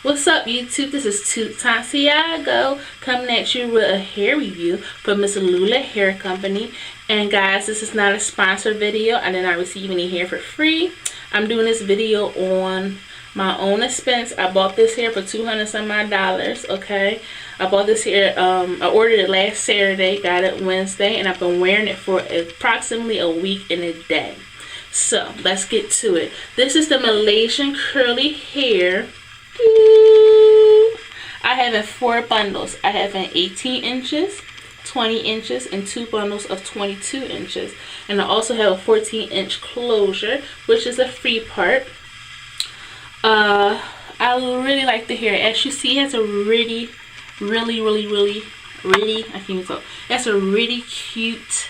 What's up, YouTube? This is Santiago coming at you with a hair review from Ms.Lula Hair Company. And guys, this is not a sponsored video. I did not receive any hair for free. I'm doing this video on my own expense. I bought this hair for $200 some odd, okay? I bought this hair, I ordered it last Saturday, got it Wednesday, and I've been wearing it for approximately a week and a day. So, let's get to it. This is the Malaysian curly hair. I have in 4 bundles. I have in 18 inches, 20 inches, and 2 bundles of 22 inches. And I also have a 14-inch closure, which is a free part. I really like the hair. As you see, it has a really, I can't even talk. That's a really cute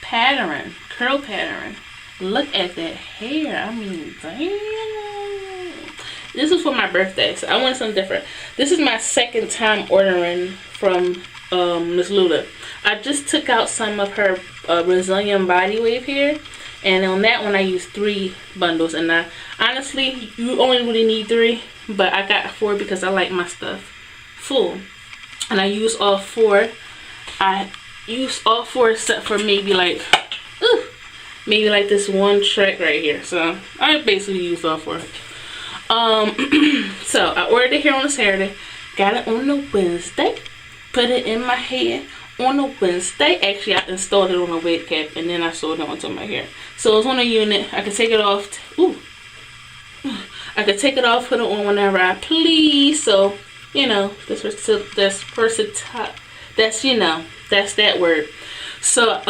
pattern, curl pattern. Look at that hair. I mean, damn. This is for my birthday, so I wanted something different. This is my second time ordering from Ms.Lula. I just took out some of her Brazilian body wave hair, and on that one I used 3 bundles. And honestly, you only really need 3, but I got 4 because I like my stuff full. And I used all 4. I used all 4 except for maybe like this one track right here. So I basically used all 4. So I ordered it here on a Saturday, got it on a Wednesday, put it in my hair on a Wednesday. Actually, I installed it on a wig cap and then I sewed it onto my hair. So it's on a unit. I can take it off. I can take it off, put it on whenever I please. So you know, that's that word. So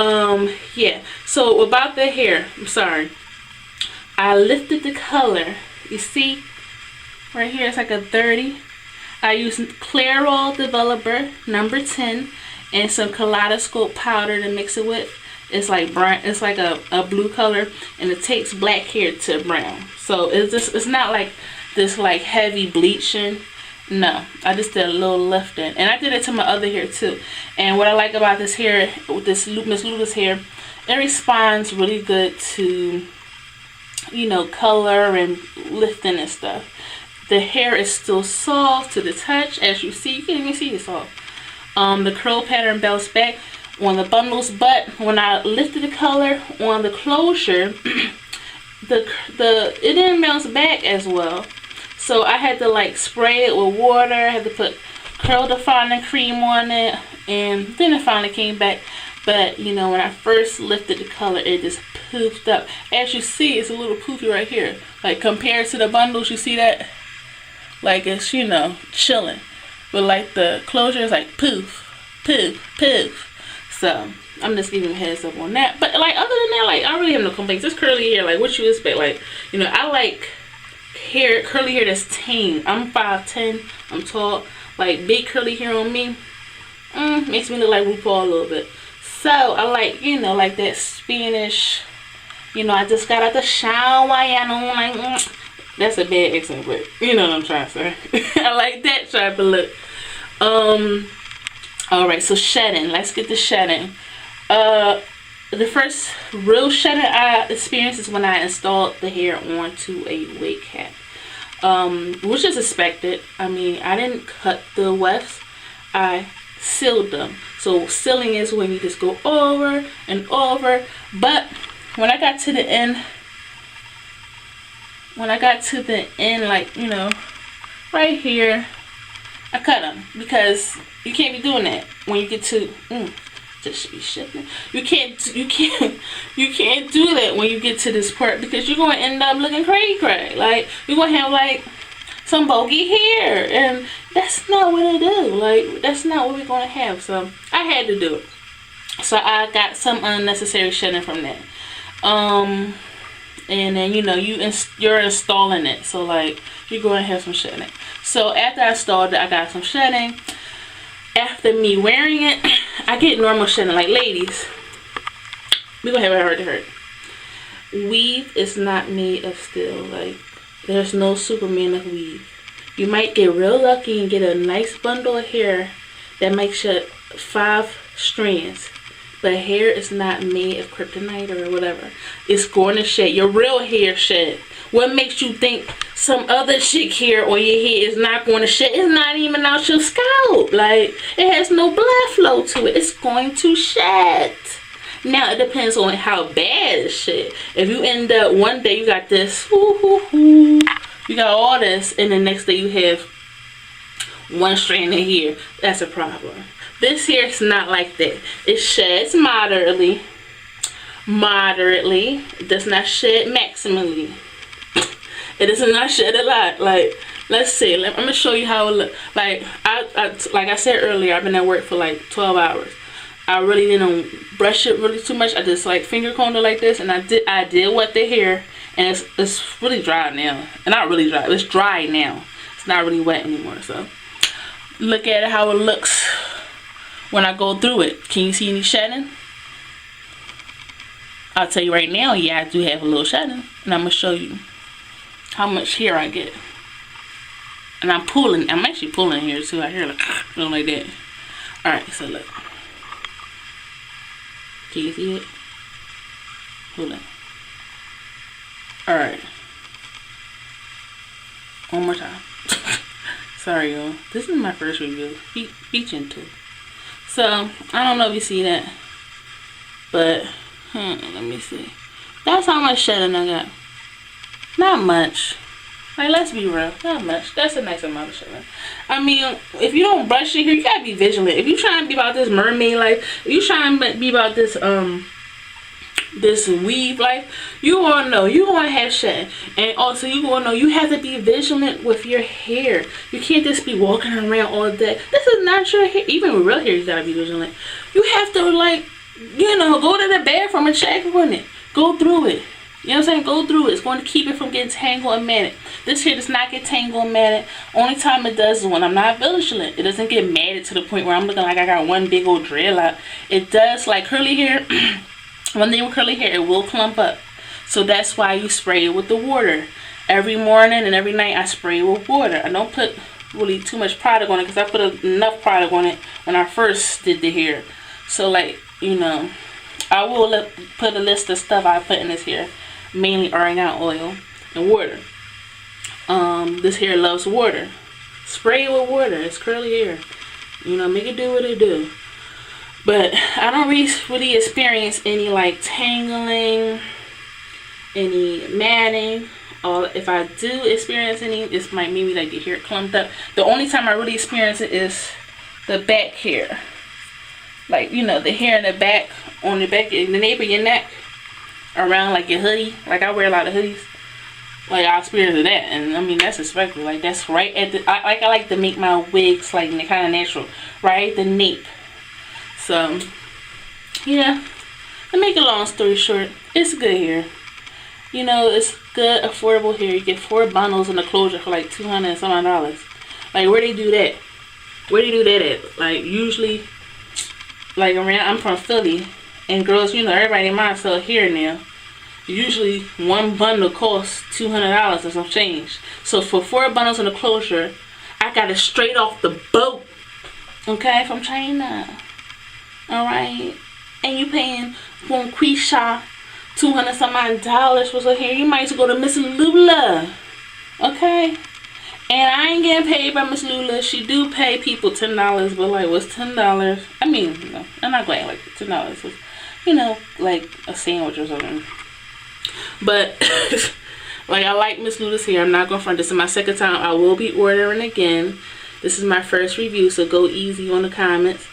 yeah. So about the hair, I'm sorry, I lifted the color. You see, right here it's like a 30. I used Clairol Developer number 10 and some Kaleidoscope powder to mix it with. It's like brown. It's like a blue color, and it takes black hair to brown. So it's not like this like heavy bleaching. No, I just did a little lifting, and I did it to my other hair too. And what I like about this hair, this Ms.Lula's hair, it responds really good to, you know, color and lifting and stuff. The hair is still soft to the touch, as you see. You can't even see it's soft. The curl pattern bounced back on the bundles, but when I lifted the color on the closure, it didn't bounce back as well. So I had to like spray it with water. I had to put curl defining cream on it, and then it finally came back. But you know, when I first lifted the color, it just poofed up. As you see, it's a little poofy right here. Like compared to the bundles, you see that? Like it's, you know, chilling. But like the closure is like poof, poof, poof. So I'm just giving a heads up on that. But like other than that, like I really have no complaints. It's curly hair, like what you expect. Like, you know, I like hair, curly hair that's tame. I'm 5'10", I'm tall. Like big curly hair on me, makes me look like RuPaul a little bit. So I like, you know, like that Spanish, you know, I just got out the shower and I'm like, that's a bad accent, but you know what I'm trying to say. I like that type of look. Alright, so shedding. Let's get the shedding. The first real shedding I experienced is when I installed the hair onto a wig cap. Which is expected. I mean, I didn't cut the wefts, I sealed them. So sealing is when you just go over and over. But when I got to the end, like, you know, right here, I cut them because you can't be doing that when you get to just be shifting. You can't do that when you get to this part, because you're going to end up looking cray. Like you're going to have like some bogey hair, and that's not what I do. Like that's not what we're going to have. So I had to do it. So I got some unnecessary shedding from that. And then, you know, you're installing it, so like you're going to have some shedding. So after I installed it, I got some shedding. After me wearing it, I get normal shedding. Like ladies, we're gonna have a heart to hurt. Weave is not made of steel. Like there's no Superman of weave. You might get real lucky and get a nice bundle of hair that makes you 5 strands, but hair is not made of kryptonite or whatever. It's going to shed. Your real hair shed. What makes you think some other chick hair or your hair is not going to shed? It's not even out your scalp. Like, it has no blood flow to it. It's going to shed. Now, it depends on how bad it's shed. If you end up one day you got this, you got all this, and the next day you have one strand of hair, that's a problem. This hair is not like that. It sheds moderately. It does not shed maximally. It does not shed a lot. Like, let's see. I'm gonna show you how it look. Like like I said earlier, I've been at work for like 12 hours. I really didn't brush it really too much. I just like finger combed it like this, and I did wet the hair, and it's really dry now. And not really dry. It's dry now. It's not really wet anymore. So look at it how it looks when I go through it. Can you see any shedding? I'll tell you right now, yeah, I do have a little shedding, and I'm gonna show you how much hair I get. And I'm actually pulling here too. I hear like that. Alright, so look. Can you see it? Hold on. Alright. One more time. Sorry, y'all. This is my first review. Be gentle. So, I don't know if you see that. But, let me see. That's how much shedding I got. Not much. Like, let's be real. Not much. That's a nice amount of shedding. I mean, if you don't brush your hair, you gotta be vigilant. If you trying to be about this mermaid life, if you trying to be about this, this weave life, you gonna know you gonna have shedding. And also you gonna know you have to be vigilant with your hair. You can't just be walking around all day. This is not your hair. Even with real hair, you gotta be vigilant. You have to, like, you know, go to the bathroom and check on it. Go through it. You know what I'm saying? Go through it. It's going to keep it from getting tangled and matted. This hair does not get tangled and matted. Only time it does is when I'm not vigilant. It doesn't get matted to the point where I'm looking like I got one big old dreadlock. It does, like curly hair. When they were curly hair, it will clump up. So that's why you spray it with the water. Every morning and every night I spray it with water. I don't put really too much product on it because I put enough product on it when I first did the hair. So, like, you know, I will put a list of stuff I put in this hair. Mainly Argan Oil and water. This hair loves water. Spray it with water. It's curly hair. You know, make it do what it do. But I don't really experience any like tangling, any matting. If I do experience any, it's might maybe like the hair clumped up. The only time I really experience it is the back hair. Like, you know, the hair in the back, on the back, in the nape of your neck. Around like your hoodie, like I wear a lot of hoodies, like I experience that, and I mean that's expected. Like that's right at the I like to make my wigs like kind of natural, right at the nape. So yeah, to make a long story short, it's good hair. You know, it's good affordable hair. You get 4 bundles in the closure for like $200 and some dollars. Like where they do that? Where they do that at? Like usually, like around. I'm from Philly. And girls, you know, everybody in mind sell hair now. Usually, one bundle costs $200 or some change. So for 4 bundles in the closure, I got it straight off the boat. Okay, from China. Alright? And you paying one Quisha $200 some odd for some hair. You might as well go to Ms.Lula. Okay? And I ain't getting paid by Ms.Lula. She do pay people $10, but like, what's $10? I mean, no, I'm not going like $10. You know, like a sandwich or something. But like I like Ms.Lula's hair. I'm not gonna front. This is my second time. I will be ordering again. This is my first review, so go easy on the comments.